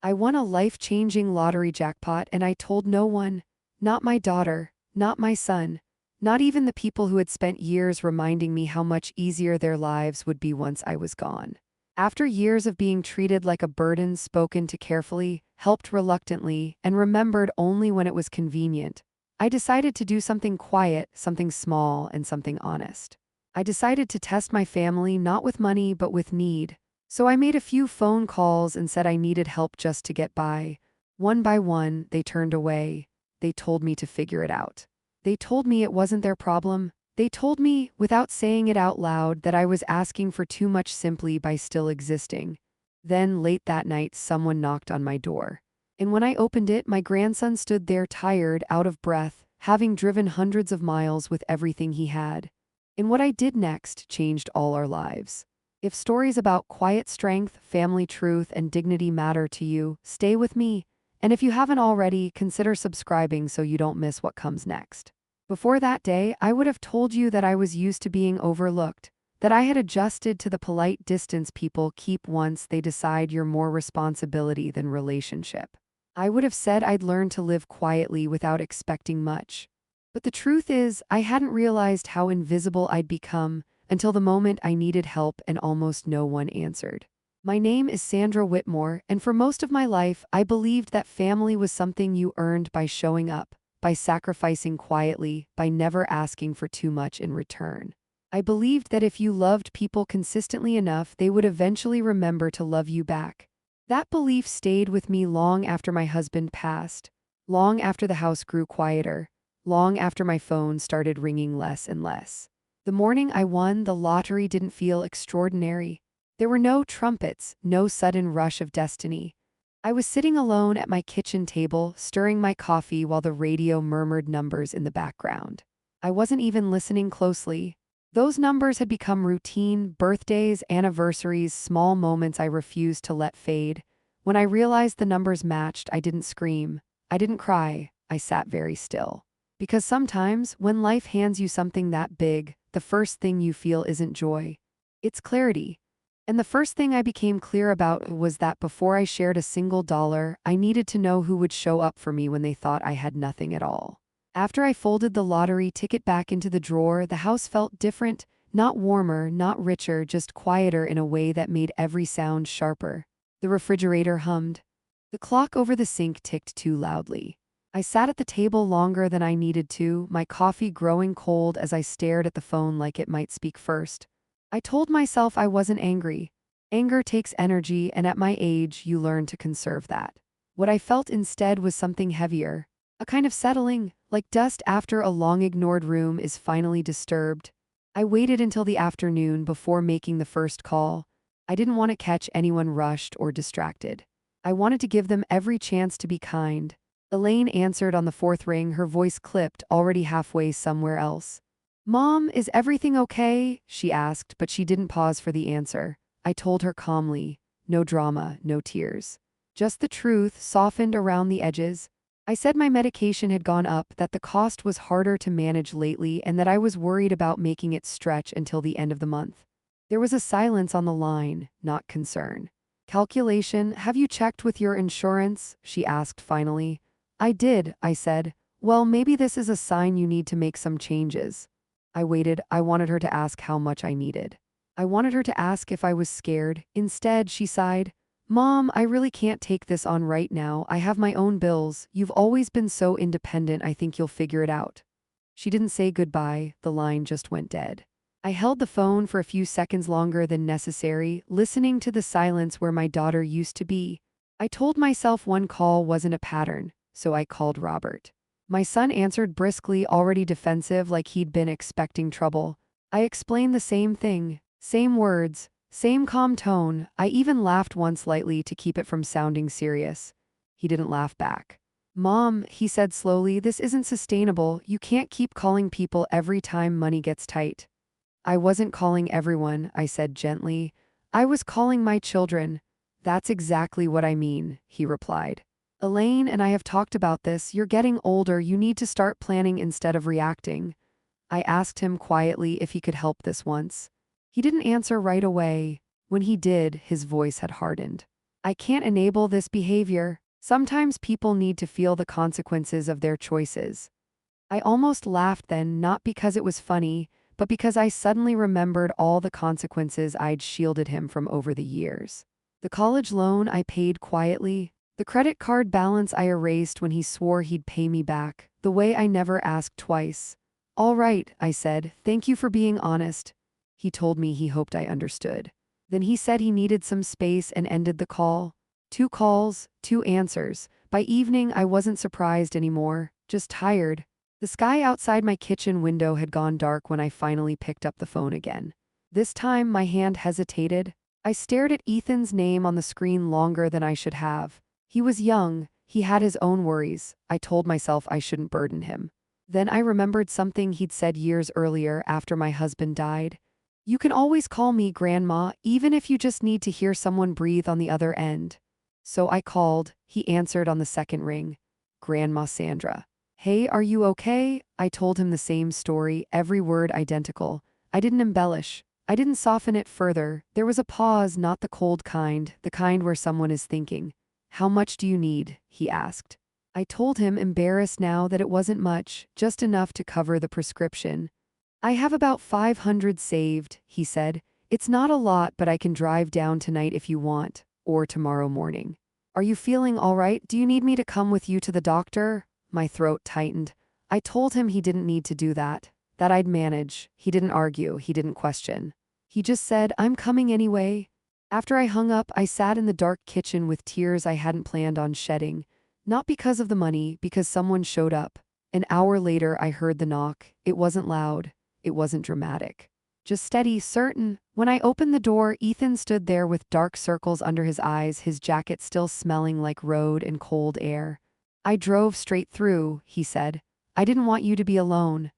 I won a life-changing lottery jackpot and I told no one, not my daughter, not my son, not even the people who had spent years reminding me how much easier their lives would be once I was gone. After years of being treated like a burden, spoken to carefully, helped reluctantly, and remembered only when it was convenient, I decided to do something quiet, something small, and something honest. I decided to test my family not with money but with need. So I made a few phone calls and said I needed help just to get by. One by one, they turned away. They told me to figure it out. They told me it wasn't their problem. They told me, without saying it out loud, that I was asking for too much simply by still existing. Then, late that night, someone knocked on my door. And when I opened it, my grandson stood there tired, out of breath, having driven hundreds of miles with everything he had. And what I did next changed all our lives. If stories about quiet strength, family truth, and dignity matter to you, stay with me. And if you haven't already, consider subscribing so you don't miss what comes next. Before that day, I would have told you that I was used to being overlooked, that I had adjusted to the polite distance people keep once they decide you're more responsibility than relationship. I would have said I'd learned to live quietly without expecting much. But the truth is, I hadn't realized how invisible I'd become until the moment I needed help and almost no one answered. My name is Sandra Whitmore, and for most of my life, I believed that family was something you earned by showing up, by sacrificing quietly, by never asking for too much in return. I believed that if you loved people consistently enough, they would eventually remember to love you back. That belief stayed with me long after my husband passed, long after the house grew quieter, long after my phone started ringing less and less. The morning I won the lottery didn't feel extraordinary. There were no trumpets, no sudden rush of destiny. I was sitting alone at my kitchen table, stirring my coffee while the radio murmured numbers in the background. I wasn't even listening closely. Those numbers had become routine, birthdays, anniversaries, small moments I refused to let fade. When I realized the numbers matched, I didn't scream. I didn't cry. I sat very still. Because sometimes, when life hands you something that big, the first thing you feel isn't joy. It's clarity. And the first thing I became clear about was that before I shared a single dollar, I needed to know who would show up for me when they thought I had nothing at all. After I folded the lottery ticket back into the drawer, the house felt different, not warmer, not richer, just quieter in a way that made every sound sharper. The refrigerator hummed. The clock over the sink ticked too loudly. I sat at the table longer than I needed to, my coffee growing cold as I stared at the phone like it might speak first. I told myself I wasn't angry. Anger takes energy, and at my age, you learn to conserve that. What I felt instead was something heavier, a kind of settling, like dust after a long-ignored room is finally disturbed. I waited until the afternoon before making the first call. I didn't want to catch anyone rushed or distracted. I wanted to give them every chance to be kind. Elaine answered on the fourth ring, her voice clipped, already halfway somewhere else. "Mom, is everything okay?" she asked, but she didn't pause for the answer. I told her calmly, no drama, no tears. Just the truth, softened around the edges. I said my medication had gone up, that the cost was harder to manage lately, and that I was worried about making it stretch until the end of the month. There was a silence on the line, not concern. "Calculation, have you checked with your insurance?" she asked finally. "I did," I said. "Well, maybe this is a sign you need to make some changes." I waited. I wanted her to ask how much I needed. I wanted her to ask if I was scared. Instead, she sighed. "Mom, I really can't take this on right now. I have my own bills. You've always been so independent. I think you'll figure it out." She didn't say goodbye. The line just went dead. I held the phone for a few seconds longer than necessary, listening to the silence where my daughter used to be. I told myself one call wasn't a pattern, so I called Robert. My son answered briskly, already defensive, like he'd been expecting trouble. I explained the same thing, same words, same calm tone. I even laughed once lightly to keep it from sounding serious. He didn't laugh back. "Mom," he said slowly, "this isn't sustainable. You can't keep calling people every time money gets tight." "I wasn't calling everyone," I said gently. "I was calling my children." "That's exactly what I mean," he replied. "Elaine and I have talked about this. You're getting older. You need to start planning instead of reacting." I asked him quietly if he could help this once. He didn't answer right away. When he did, his voice had hardened. I can't enable this behavior. Sometimes people need to feel the consequences of their choices. I almost laughed then, not because it was funny, but because I suddenly remembered all the consequences I'd shielded him from over the years. The college loan I paid quietly, the credit card balance I erased when he swore he'd pay me back, the way I never asked twice. All right, I said, thank you for being honest. He told me he hoped I understood. Then he said he needed some space and ended the call. 2 calls, 2 answers. By evening, I wasn't surprised anymore, just tired. The sky outside my kitchen window had gone dark when I finally picked up the phone again. This time, my hand hesitated. I stared at Ethan's name on the screen longer than I should have. He was young, he had his own worries. I told myself I shouldn't burden him. Then I remembered something he'd said years earlier after my husband died. You can always call me Grandma, even if you just need to hear someone breathe on the other end. So I called. He answered on the second ring. Grandma Sandra. Hey, are you okay? I told him the same story, every word identical. I didn't embellish. I didn't soften it further. There was a pause, not the cold kind, the kind where someone is thinking. How much do you need? He asked. I told him, embarrassed now, that it wasn't much, just enough to cover the prescription. I have about 500 saved, he said. It's not a lot, but I can drive down tonight if you want, or tomorrow morning. Are you feeling all right? Do you need me to come with you to the doctor? My throat tightened. I told him he didn't need to do that I'd manage. He didn't argue, he didn't question. He just said, I'm coming anyway. After I hung up, I sat in the dark kitchen with tears I hadn't planned on shedding. Not because of the money, because someone showed up. An hour later, I heard the knock. It wasn't loud. It wasn't dramatic. Just steady, certain. When I opened the door, Ethan stood there with dark circles under his eyes, his jacket still smelling like road and cold air. I drove straight through, he said. I didn't want you to be alone.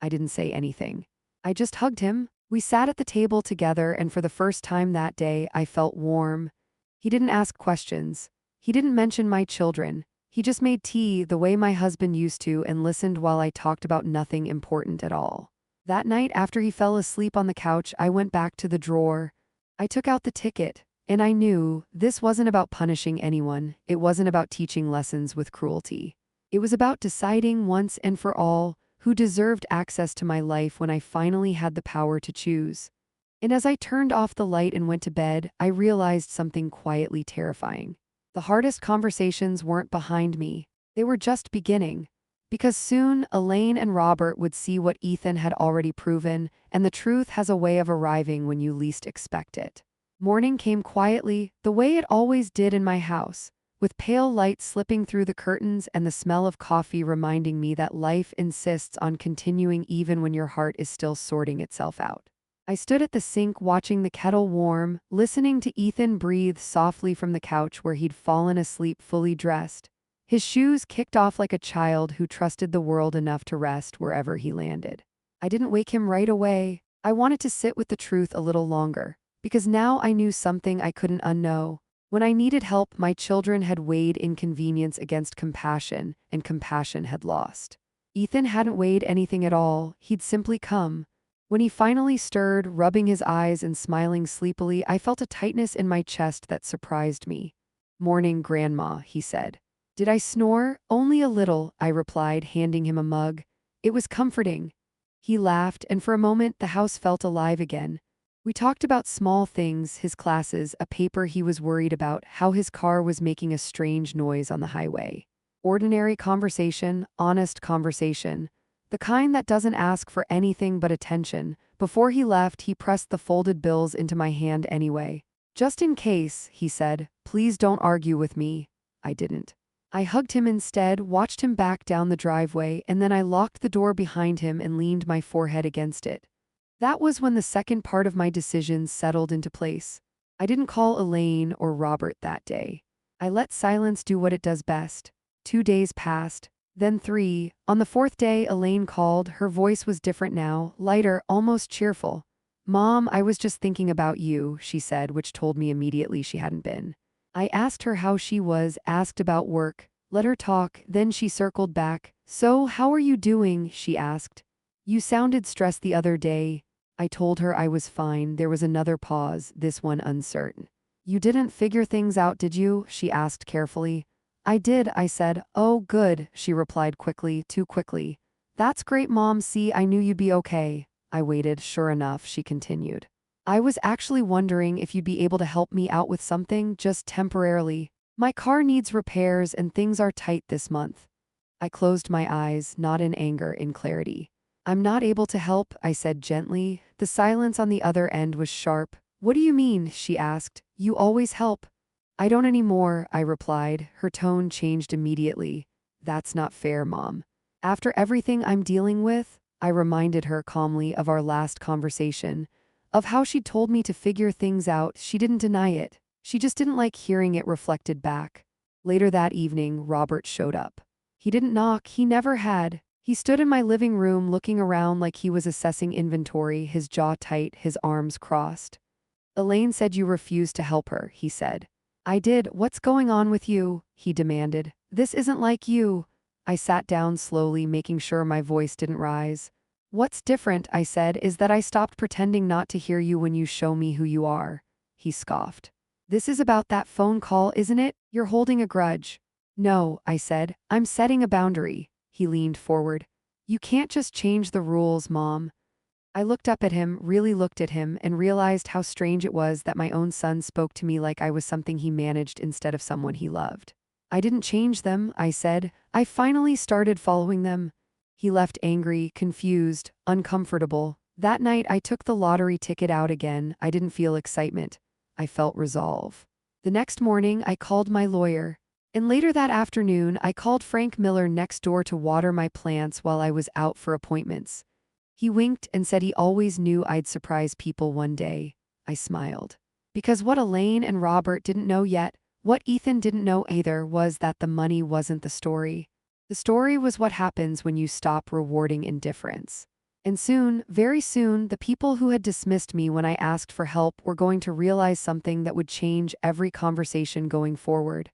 I didn't say anything. I just hugged him. We sat at the table together, and for the first time that day, I felt warm. He didn't ask questions. He didn't mention my children. He just made tea the way my husband used to and listened while I talked about nothing important at all. That night, after he fell asleep on the couch, I went back to the drawer. I took out the ticket, and I knew this wasn't about punishing anyone. It wasn't about teaching lessons with cruelty. It was about deciding once and for all who deserved access to my life when I finally had the power to choose. And as I turned off the light and went to bed, I realized something quietly terrifying. The hardest conversations weren't behind me. They were just beginning. Because soon, Elaine and Robert would see what Ethan had already proven, and the truth has a way of arriving when you least expect it. Morning came quietly, the way it always did in my house, with pale light slipping through the curtains and the smell of coffee reminding me that life insists on continuing even when your heart is still sorting itself out. I stood at the sink watching the kettle warm, listening to Ethan breathe softly from the couch where he'd fallen asleep fully dressed. His shoes kicked off like a child who trusted the world enough to rest wherever he landed. I didn't wake him right away. I wanted to sit with the truth a little longer, because now I knew something I couldn't unknow. When I needed help, my children had weighed inconvenience against compassion, and compassion had lost. Ethan hadn't weighed anything at all, he'd simply come. When he finally stirred, rubbing his eyes and smiling sleepily, I felt a tightness in my chest that surprised me. Morning, Grandma, he said. Did I snore? Only a little, I replied, handing him a mug. It was comforting. He laughed, and for a moment the house felt alive again. We talked about small things, his classes, a paper he was worried about, how his car was making a strange noise on the highway. Ordinary conversation, honest conversation. The kind that doesn't ask for anything but attention. Before he left, he pressed the folded bills into my hand anyway. Just in case, he said, please don't argue with me. I didn't. I hugged him instead, watched him back down the driveway, and then I locked the door behind him and leaned my forehead against it. That was when the second part of my decision settled into place. I didn't call Elaine or Robert that day. I let silence do what it does best. 2 days passed, then 3. On the 4th day, Elaine called. Her voice was different now, lighter, almost cheerful. Mom, I was just thinking about you, she said, which told me immediately she hadn't been. I asked her how she was, asked about work, let her talk, then she circled back. So, how are you doing? She asked. You sounded stressed the other day. I told her I was fine. There was another pause, this one uncertain. You didn't figure things out, did you? She asked carefully. I did, I said. Oh, good, she replied quickly, too quickly. That's great, Mom. See, I knew you'd be okay. I waited. Sure enough, she continued. I was actually wondering if you'd be able to help me out with something, just temporarily. My car needs repairs and things are tight this month. I closed my eyes, not in anger, in clarity. I'm not able to help, I said gently. The silence on the other end was sharp. What do you mean? She asked. You always help. I don't anymore, I replied. Her tone changed immediately. That's not fair, Mom. After everything I'm dealing with, I reminded her calmly of our last conversation, of how she'd told me to figure things out. She didn't deny it. She just didn't like hearing it reflected back. Later that evening, Robert showed up. He didn't knock, he never had. He stood in my living room looking around like he was assessing inventory, his jaw tight, his arms crossed. Elaine said you refused to help her, he said. I did. What's going on with you? He demanded. This isn't like you. I sat down slowly, making sure my voice didn't rise. What's different, I said, is that I stopped pretending not to hear you when you show me who you are. He scoffed. This is about that phone call, isn't it? You're holding a grudge. No, I said. I'm setting a boundary. He leaned forward. You can't just change the rules, Mom. I looked up at him, really looked at him, and realized how strange it was that my own son spoke to me like I was something he managed instead of someone he loved. I didn't change them, I said. I finally started following them. He left angry, confused, uncomfortable. That night I took the lottery ticket out again. I didn't feel excitement. I felt resolve. The next morning I called my lawyer. And later that afternoon I called Frank Miller next door to water my plants while I was out for appointments. He winked and said he always knew I'd surprise people one day. I smiled. Because what Elaine and Robert didn't know yet, what Ethan didn't know either, was that the money wasn't the story. The story was what happens when you stop rewarding indifference. And soon, very soon, the people who had dismissed me when I asked for help were going to realize something that would change every conversation going forward.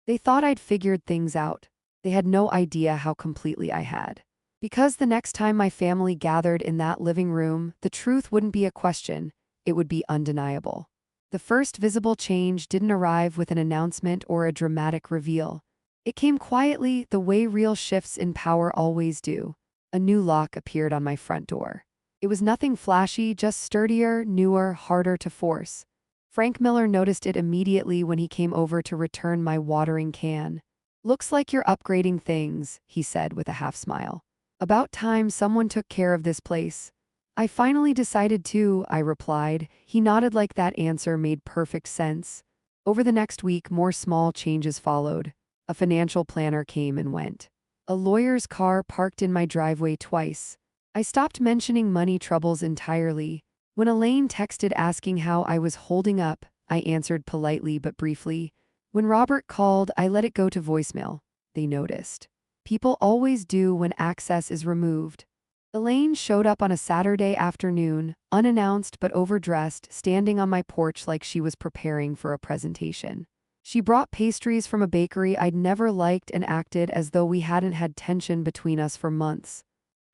They thought I'd figured things out. They had no idea how completely I had. Because the next time my family gathered in that living room, the truth wouldn't be a question, it would be undeniable. The first visible change didn't arrive with an announcement or a dramatic reveal. It came quietly, the way real shifts in power always do. A new lock appeared on my front door. It was nothing flashy, just sturdier, newer, harder to force. Frank Miller noticed it immediately when he came over to return my watering can. Looks like you're upgrading things, he said with a half smile. About time someone took care of this place. I finally decided to, I replied. He nodded like that answer made perfect sense. Over the next week, more small changes followed. A financial planner came and went. A lawyer's car parked in my driveway twice. I stopped mentioning money troubles entirely. When Elaine texted asking how I was holding up, I answered politely but briefly. When Robert called, I let it go to voicemail. They noticed. People always do when access is removed. Elaine showed up on a Saturday afternoon, unannounced but overdressed, standing on my porch like she was preparing for a presentation. She brought pastries from a bakery I'd never liked and acted as though we hadn't had tension between us for months.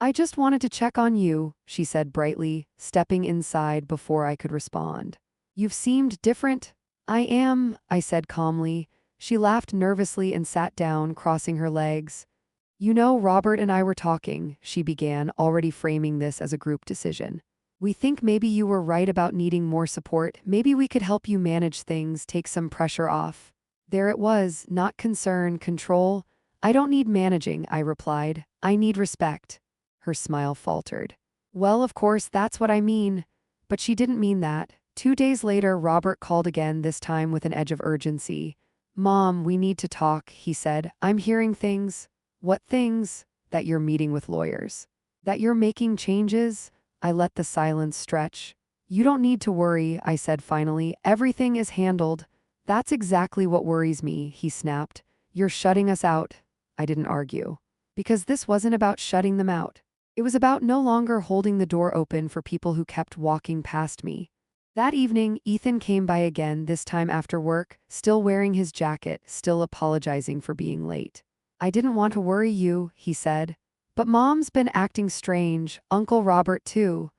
I just wanted to check on you, she said brightly, stepping inside before I could respond. You've seemed different. I am, I said calmly. She laughed nervously and sat down, crossing her legs. You know, Robert and I were talking, she began, already framing this as a group decision. We think maybe you were right about needing more support. Maybe we could help you manage things, take some pressure off. There it was, not concern, control. I don't need managing, I replied. I need respect. Her smile faltered. Well, of course, that's what I mean. But she didn't mean that. 2 days later, Robert called again, this time with an edge of urgency. Mom, we need to talk, he said. I'm hearing things. What things? That you're meeting with lawyers. That you're making changes? I let the silence stretch. You don't need to worry, I said finally. Everything is handled. That's exactly what worries me, he snapped. You're shutting us out. I didn't argue. Because this wasn't about shutting them out. It was about no longer holding the door open for people who kept walking past me. That evening, Ethan came by again, this time after work, still wearing his jacket, still apologizing for being late. I didn't want to worry you, he said. But Mom's been acting strange, Uncle Robert too.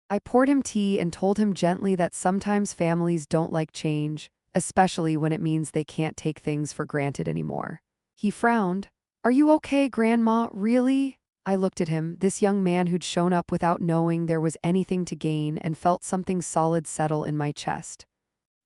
I poured him tea and told him gently that sometimes families don't like change, especially when it means they can't take things for granted anymore. He frowned. Are you okay, Grandma? Really? I looked at him, this young man who'd shown up without knowing there was anything to gain, and felt something solid settle in my chest.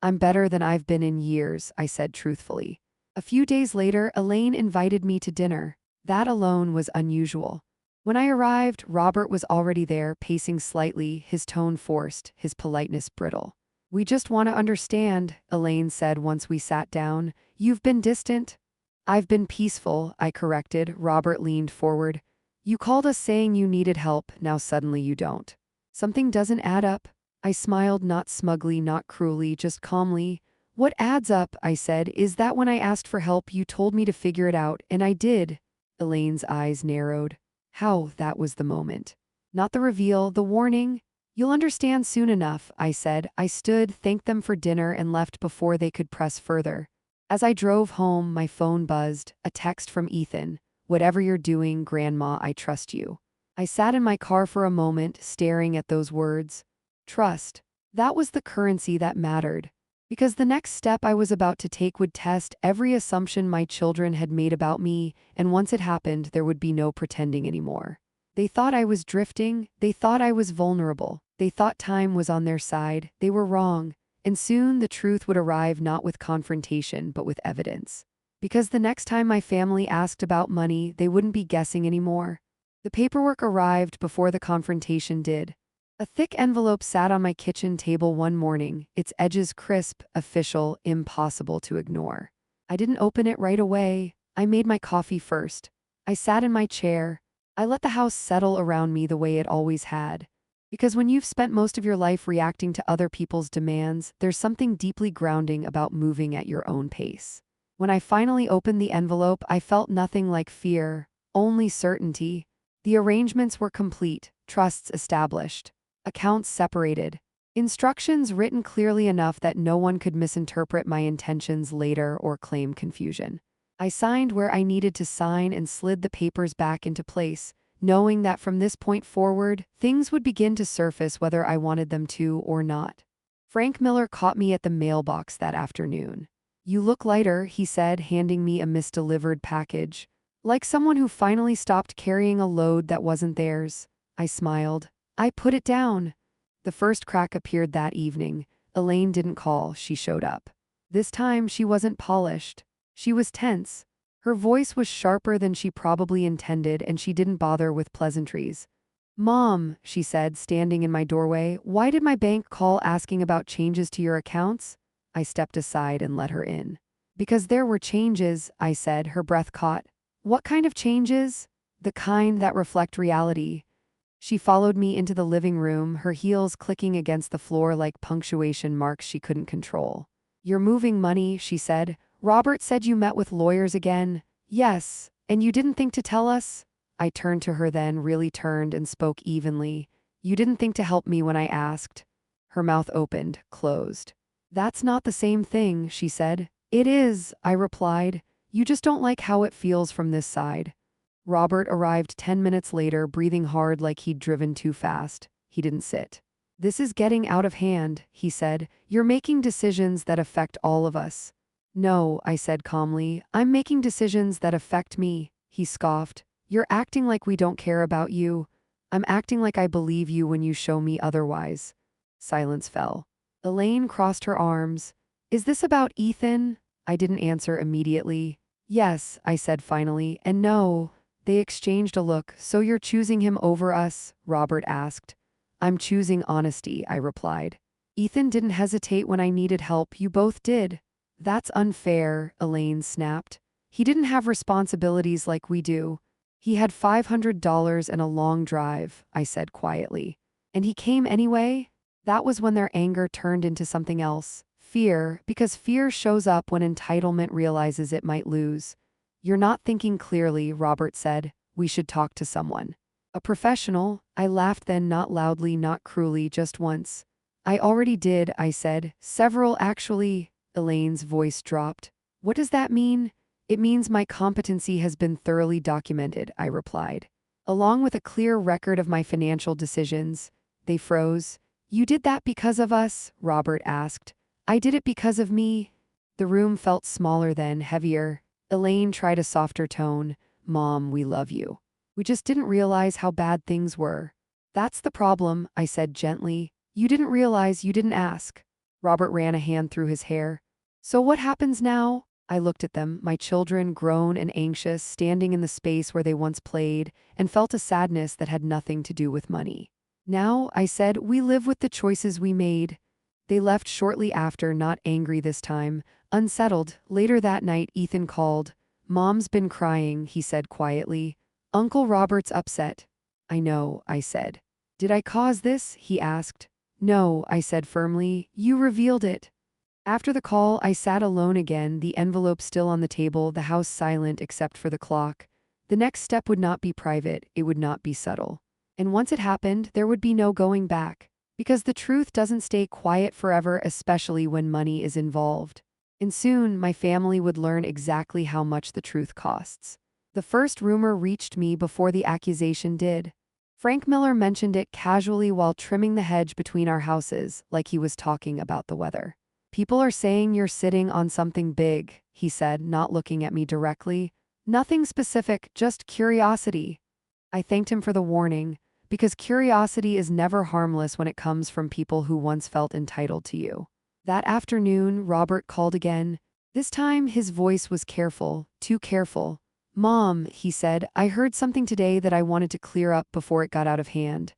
I'm better than I've been in years, I said truthfully. A few days later, Elaine invited me to dinner. That alone was unusual. When I arrived, Robert was already there, pacing slightly, his tone forced, his politeness brittle. We just want to understand, Elaine said once we sat down. You've been distant. I've been peaceful, I corrected. Robert leaned forward. You called us saying you needed help, now suddenly you don't. Something doesn't add up. I smiled, not smugly, not cruelly, just calmly. What adds up, I said, is that when I asked for help you told me to figure it out, and I did. Elaine's eyes narrowed. How, that was the moment. Not the reveal, the warning. You'll understand soon enough, I said. I stood, thanked them for dinner, and left before they could press further. As I drove home, my phone buzzed, a text from Ethan. Whatever you're doing, Grandma, I trust you. I sat in my car for a moment, staring at those words. Trust. That was the currency that mattered. Because the next step I was about to take would test every assumption my children had made about me, and once it happened, there would be no pretending anymore. They thought I was drifting, they thought I was vulnerable, they thought time was on their side, they were wrong, and soon the truth would arrive not with confrontation but with evidence. Because the next time my family asked about money, they wouldn't be guessing anymore. The paperwork arrived before the confrontation did. A thick envelope sat on my kitchen table one morning, its edges crisp, official, impossible to ignore. I didn't open it right away. I made my coffee first. I sat in my chair. I let the house settle around me the way it always had. Because when you've spent most of your life reacting to other people's demands, there's something deeply grounding about moving at your own pace. When I finally opened the envelope, I felt nothing like fear, only certainty. The arrangements were complete, trusts established, accounts separated, instructions written clearly enough that no one could misinterpret my intentions later or claim confusion. I signed where I needed to sign and slid the papers back into place, knowing that from this point forward, things would begin to surface whether I wanted them to or not. Frank Miller caught me at the mailbox that afternoon. You look lighter, he said, handing me a misdelivered package. Like someone who finally stopped carrying a load that wasn't theirs. I smiled. I put it down. The first crack appeared that evening. Elaine didn't call, she showed up. This time she wasn't polished. She was tense. Her voice was sharper than she probably intended, and she didn't bother with pleasantries. Mom, she said, standing in my doorway, why did my bank call asking about changes to your accounts? I stepped aside and let her in. Because there were changes, I said, her breath caught. What kind of changes? The kind that reflect reality. She followed me into the living room, her heels clicking against the floor like punctuation marks she couldn't control. You're moving money, she said. Robert said you met with lawyers again. Yes, and you didn't think to tell us? I turned to her then, really turned, and spoke evenly. You didn't think to help me when I asked. Her mouth opened, closed. That's not the same thing, she said. It is, I replied. You just don't like how it feels from this side. Robert arrived 10 minutes later, breathing hard like he'd driven too fast. He didn't sit. This is getting out of hand, he said. You're making decisions that affect all of us. No, I said calmly. I'm making decisions that affect me, he scoffed. You're acting like we don't care about you. I'm acting like I believe you when you show me otherwise. Silence fell. Elaine crossed her arms. Is this about Ethan? I didn't answer immediately. Yes, I said finally, and no. They exchanged a look. So you're choosing him over us? Robert asked. I'm choosing honesty, I replied. Ethan didn't hesitate when I needed help. You both did. That's unfair, Elaine snapped. He didn't have responsibilities like we do. He had $500 and a long drive, I said quietly. And he came anyway? That was when their anger turned into something else. Fear, because fear shows up when entitlement realizes it might lose. You're not thinking clearly, Robert said. We should talk to someone. A professional? I laughed then, not loudly, not cruelly, just once. I already did, I said. Several, actually. Elaine's voice dropped. What does that mean? It means my competency has been thoroughly documented, I replied. Along with a clear record of my financial decisions. They froze. You did that because of us? Robert asked. I did it because of me. The room felt smaller then, heavier. Elaine tried a softer tone. Mom, we love you. We just didn't realize how bad things were. That's the problem, I said gently. You didn't realize, you didn't ask. Robert ran a hand through his hair. So what happens now? I looked at them, my children grown and anxious, standing in the space where they once played, and felt a sadness that had nothing to do with money. Now, I said, we live with the choices we made. They left shortly after, not angry this time, unsettled. Later that night, Ethan called. Mom's been crying, he said quietly. Uncle Robert's upset. I know, I said. Did I cause this? He asked. No, I said firmly. You revealed it. After the call, I sat alone again, the envelope still on the table, the house silent except for the clock. The next step would not be private, it would not be subtle. And once it happened, there would be no going back. Because the truth doesn't stay quiet forever, especially when money is involved. And soon, my family would learn exactly how much the truth costs. The first rumor reached me before the accusation did. Frank Miller mentioned it casually while trimming the hedge between our houses, like he was talking about the weather. People are saying you're sitting on something big, he said, not looking at me directly. Nothing specific, just curiosity. I thanked him for the warning, because curiosity is never harmless when it comes from people who once felt entitled to you. That afternoon, Robert called again. This time, his voice was careful, too careful. Mom, he said, I heard something today that I wanted to clear up before it got out of hand.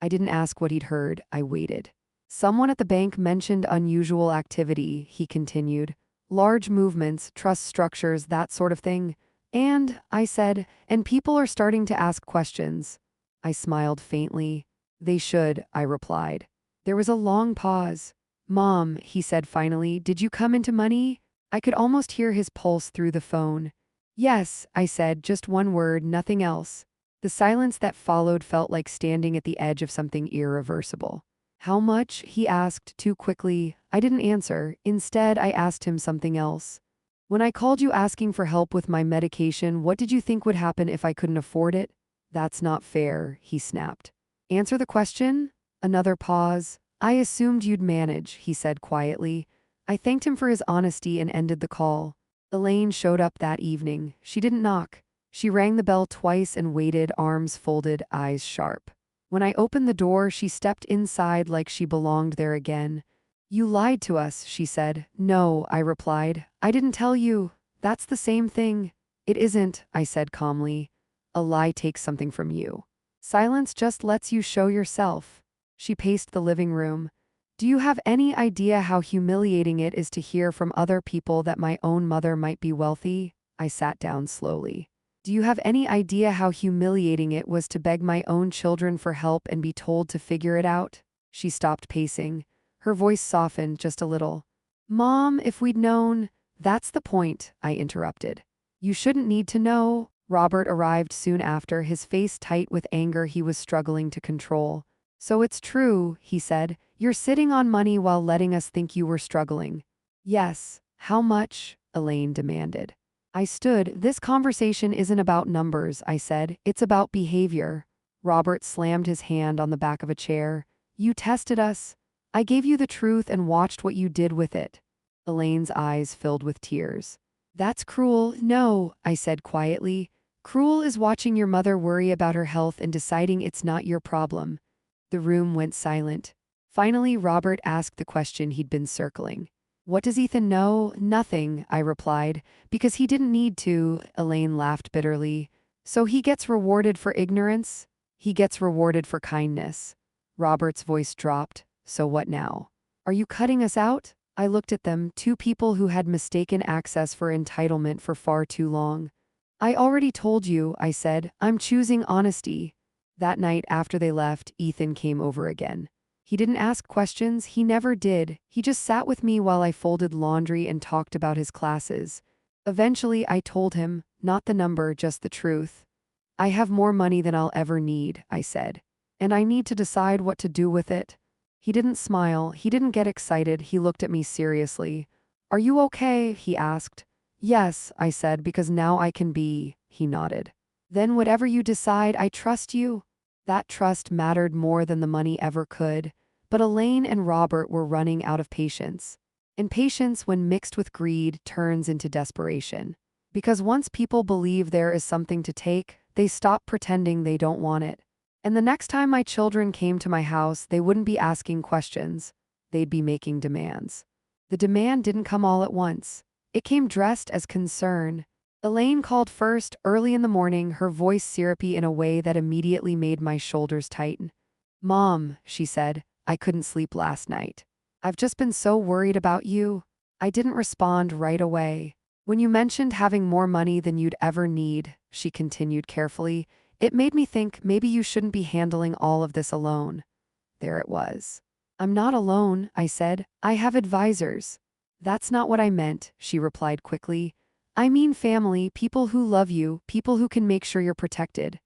I didn't ask what he'd heard, I waited. Someone at the bank mentioned unusual activity, he continued. Large movements, trust structures, that sort of thing. And, I said, and people are starting to ask questions. I smiled faintly. They should, I replied. There was a long pause. Mom, he said finally, did you come into money? I could almost hear his pulse through the phone. Yes, I said, just one word, nothing else. The silence that followed felt like standing at the edge of something irreversible. How much? He asked too quickly. I didn't answer. Instead, I asked him something else. When I called you asking for help with my medication, what did you think would happen if I couldn't afford it? That's not fair, he snapped. Answer the question? Another pause. I assumed you'd manage, he said quietly. I thanked him for his honesty and ended the call. Elaine showed up that evening. She didn't knock. She rang the bell twice and waited, arms folded, eyes sharp. When I opened the door, she stepped inside like she belonged there again. You lied to us, she said. No, I replied. I didn't tell you. That's the same thing. It isn't, I said calmly. A lie takes something from you. Silence just lets you show yourself. She paced the living room. Do you have any idea how humiliating it is to hear from other people that my own mother might be wealthy? I sat down slowly. Do you have any idea how humiliating it was to beg my own children for help and be told to figure it out? She stopped pacing. Her voice softened just a little. Mom, if we'd known. That's the point, I interrupted. You shouldn't need to know. Robert arrived soon after, his face tight with anger he was struggling to control. So it's true, he said. You're sitting on money while letting us think you were struggling. Yes. How much? Elaine demanded. I stood. This conversation isn't about numbers, I said. It's about behavior. Robert slammed his hand on the back of a chair. You tested us. I gave you the truth and watched what you did with it. Elaine's eyes filled with tears. That's cruel. No, I said quietly. Cruel is watching your mother worry about her health and deciding it's not your problem. The room went silent. Finally, Robert asked the question he'd been circling. What does Ethan know? Nothing, I replied. Because he didn't need to, Elaine laughed bitterly. So he gets rewarded for ignorance? He gets rewarded for kindness. Robert's voice dropped. So what now? Are you cutting us out? I looked at them, two people who had mistaken access for entitlement for far too long. I already told you, I said. I'm choosing honesty. That night after they left, Ethan came over again. He didn't ask questions, he never did. He just sat with me while I folded laundry and talked about his classes. Eventually, I told him, not the number, just the truth. I have more money than I'll ever need, I said. And I need to decide what to do with it. He didn't smile, he didn't get excited, he looked at me seriously. Are you okay? He asked. Yes, I said, because now I can be. He nodded. Then whatever you decide, I trust you. That trust mattered more than the money ever could. But Elaine and Robert were running out of patience. Impatience, when mixed with greed, turns into desperation. Because once people believe there is something to take, they stop pretending they don't want it. And the next time my children came to my house, they wouldn't be asking questions. They'd be making demands. The demand didn't come all at once. It came dressed as concern. Elaine called first, early in the morning, her voice syrupy in a way that immediately made my shoulders tighten. "Mom," she said, "I couldn't sleep last night. I've just been so worried about you." I didn't respond right away. "When you mentioned having more money than you'd ever need," she continued carefully, "it made me think maybe you shouldn't be handling all of this alone." There it was. "I'm not alone," I said. "I have advisors." "That's not what I meant," she replied quickly. "I mean family, people who love you, people who can make sure you're protected."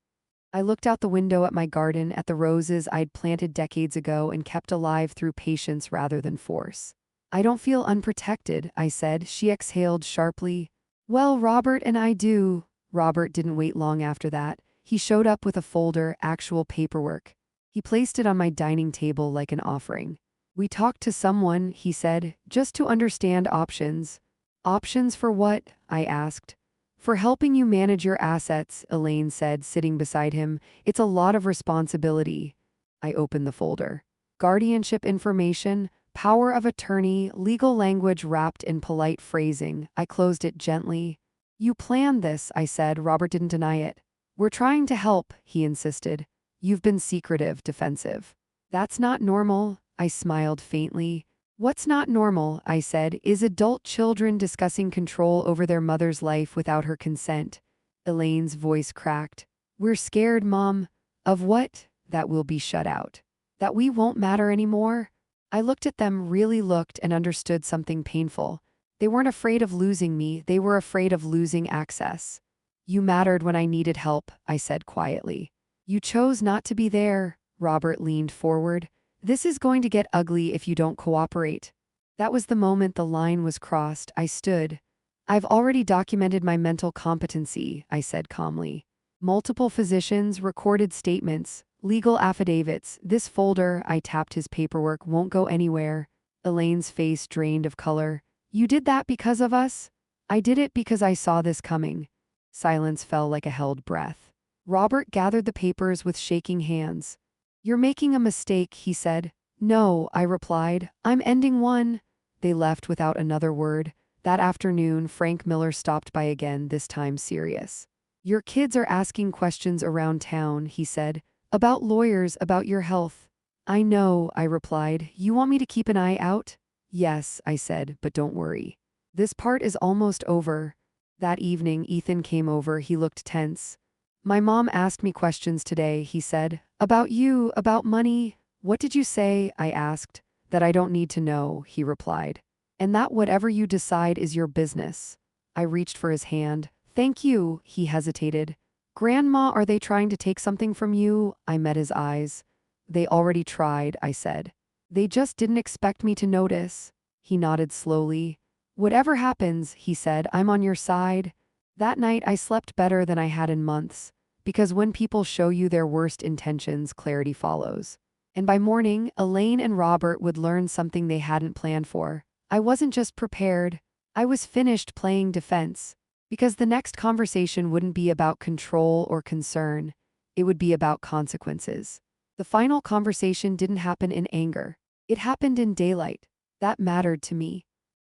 I looked out the window at my garden, at the roses I'd planted decades ago and kept alive through patience rather than force. "I don't feel unprotected," I said. She exhaled sharply. "Well, Robert and I do." Robert didn't wait long after that. He showed up with a folder, actual paperwork. He placed it on my dining table like an offering. "We talked to someone," he said, "just to understand options." "Options for what?" I asked. "For helping you manage your assets," Elaine said, sitting beside him. "It's a lot of responsibility." I opened the folder. Guardianship information, power of attorney, legal language wrapped in polite phrasing. I closed it gently. "You planned this," I said. Robert didn't deny it. "We're trying to help," he insisted. "You've been secretive, defensive." "That's not normal," I smiled faintly. "What's not normal," I said, "is adult children discussing control over their mother's life without her consent." Elaine's voice cracked. "We're scared, Mom." "Of what?" "That we'll be shut out. That we won't matter anymore." I looked at them, really looked, and understood something painful. They weren't afraid of losing me, they were afraid of losing access. "You mattered when I needed help," I said quietly. "You chose not to be there." Robert leaned forward. "This is going to get ugly if you don't cooperate." That was the moment the line was crossed. I stood. "I've already documented my mental competency," I said calmly. "Multiple physicians, recorded statements, legal affidavits. This folder," I tapped his paperwork, "won't go anywhere." Elaine's face drained of color. "You did that because of us?" "I did it because I saw this coming." Silence fell like a held breath. Robert gathered the papers with shaking hands. "You're making a mistake," he said. "No," I replied. "I'm ending one." They left without another word. That afternoon, Frank Miller stopped by again, this time serious. "Your kids are asking questions around town," he said. "About lawyers, about your health." "I know," I replied. "You want me to keep an eye out?" "Yes," I said, "but don't worry. This part is almost over." That evening, Ethan came over. He looked tense. "My mom asked me questions today," he said. "About you, about money." "What did you say?" I asked. "That I don't need to know," he replied. "And that whatever you decide is your business." I reached for his hand. "Thank you," he hesitated. "Grandma, are they trying to take something from you?" I met his eyes. "They already tried," I said. "They just didn't expect me to notice." He nodded slowly. "Whatever happens," he said, "I'm on your side." That night I slept better than I had in months, because when people show you their worst intentions, clarity follows. And by morning, Elaine and Robert would learn something they hadn't planned for. I wasn't just prepared. I was finished playing defense. Because the next conversation wouldn't be about control or concern. It would be about consequences. The final conversation didn't happen in anger. It happened in daylight. That mattered to me.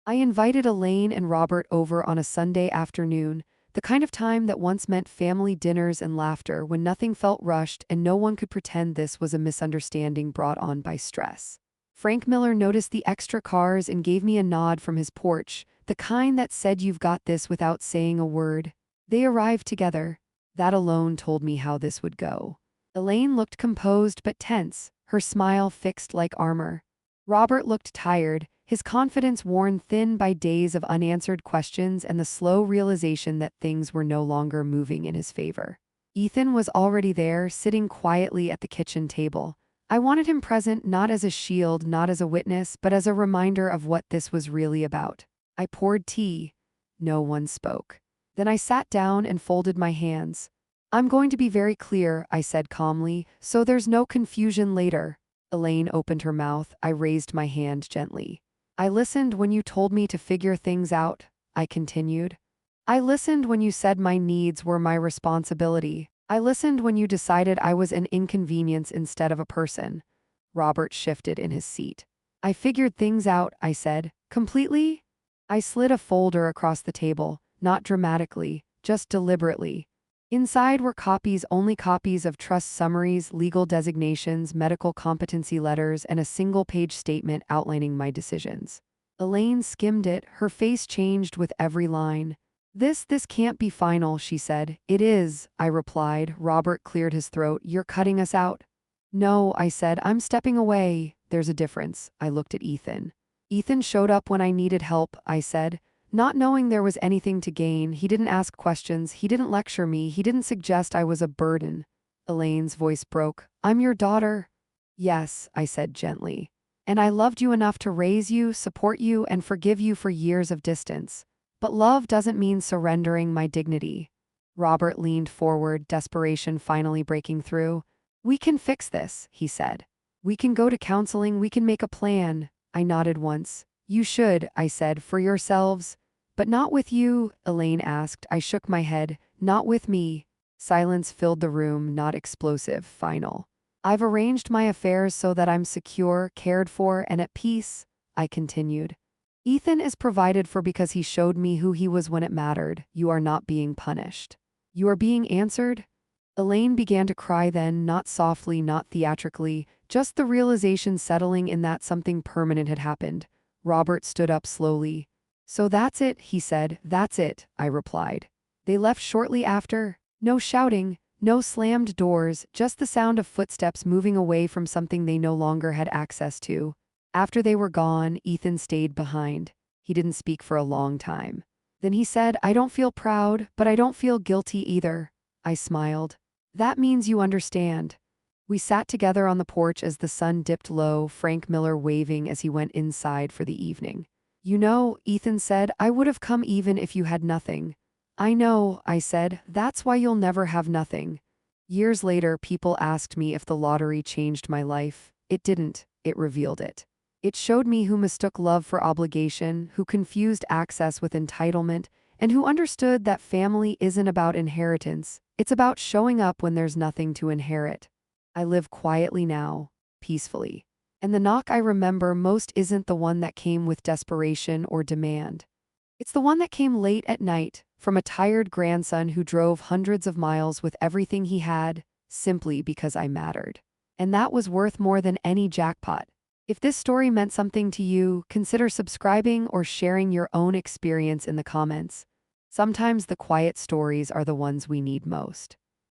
I invited Elaine and Robert over on a Sunday afternoon, the kind of time that once meant family dinners and laughter, when nothing felt rushed and no one could pretend this was a misunderstanding brought on by stress. Frank Miller noticed the extra cars and gave me a nod from his porch, the kind that said "you've got this" without saying a word. They arrived together. That alone told me how this would go. Elaine looked composed but tense, her smile fixed like armor. Robert looked tired, his confidence worn thin by days of unanswered questions and the slow realization that things were no longer moving in his favor. Ethan was already there, sitting quietly at the kitchen table. I wanted him present, not as a shield, not as a witness, but as a reminder of what this was really about. I poured tea. No one spoke. Then I sat down and folded my hands. "I'm going to be very clear," I said calmly, "so there's no confusion later." Elaine opened her mouth. I raised my hand gently. I listened when you told me to figure things out, I continued. I listened when you said my needs were my responsibility. I listened when you decided I was an inconvenience instead of a person. Robert shifted in his seat. I figured things out, I said. Completely? I slid a folder across the table, not dramatically, just deliberately. Inside were copies, only copies of trust summaries, legal designations, medical competency letters, and a single-page statement outlining my decisions. Elaine skimmed it, her face changed with every line. This can't be final, she said. It is, I replied. Robert cleared his throat. You're cutting us out? No, I said. I'm stepping away. There's a difference. I looked at Ethan. Ethan showed up when I needed help, I said. Not knowing there was anything to gain, he didn't ask questions, he didn't lecture me, he didn't suggest I was a burden. Elaine's voice broke. I'm your daughter. Yes, I said gently. And I loved you enough to raise you, support you, and forgive you for years of distance. But love doesn't mean surrendering my dignity. Robert leaned forward, desperation finally breaking through. We can fix this, he said. We can go to counseling, we can make a plan. I nodded once. You should, I said, for yourselves. But not with you, Elaine asked. I shook my head. Not with me. Silence filled the room, not explosive, final. I've arranged my affairs so that I'm secure, cared for, and at peace, I continued. Ethan is provided for because he showed me who he was when it mattered. You are not being punished. You are being answered? Elaine began to cry then, not softly, not theatrically, just the realization settling in that something permanent had happened. Robert stood up slowly. So that's it, he said. That's it, I replied. They left shortly after. No shouting, no slammed doors, just the sound of footsteps moving away from something they no longer had access to. After they were gone, Ethan stayed behind. He didn't speak for a long time. Then he said, I don't feel proud, but I don't feel guilty either. I smiled. That means you understand. We sat together on the porch as the sun dipped low, Frank Miller waving as he went inside for the evening. You know, Ethan said, I would have come even if you had nothing. I know, I said, that's why you'll never have nothing. Years later, people asked me if the lottery changed my life. It didn't, it revealed it. It showed me who mistook love for obligation, who confused access with entitlement, and who understood that family isn't about inheritance, it's about showing up when there's nothing to inherit. I live quietly now, peacefully. And the knock I remember most isn't the one that came with desperation or demand. It's the one that came late at night, from a tired grandson who drove hundreds of miles with everything he had, simply because I mattered. And that was worth more than any jackpot. If this story meant something to you, consider subscribing or sharing your own experience in the comments. Sometimes the quiet stories are the ones we need most.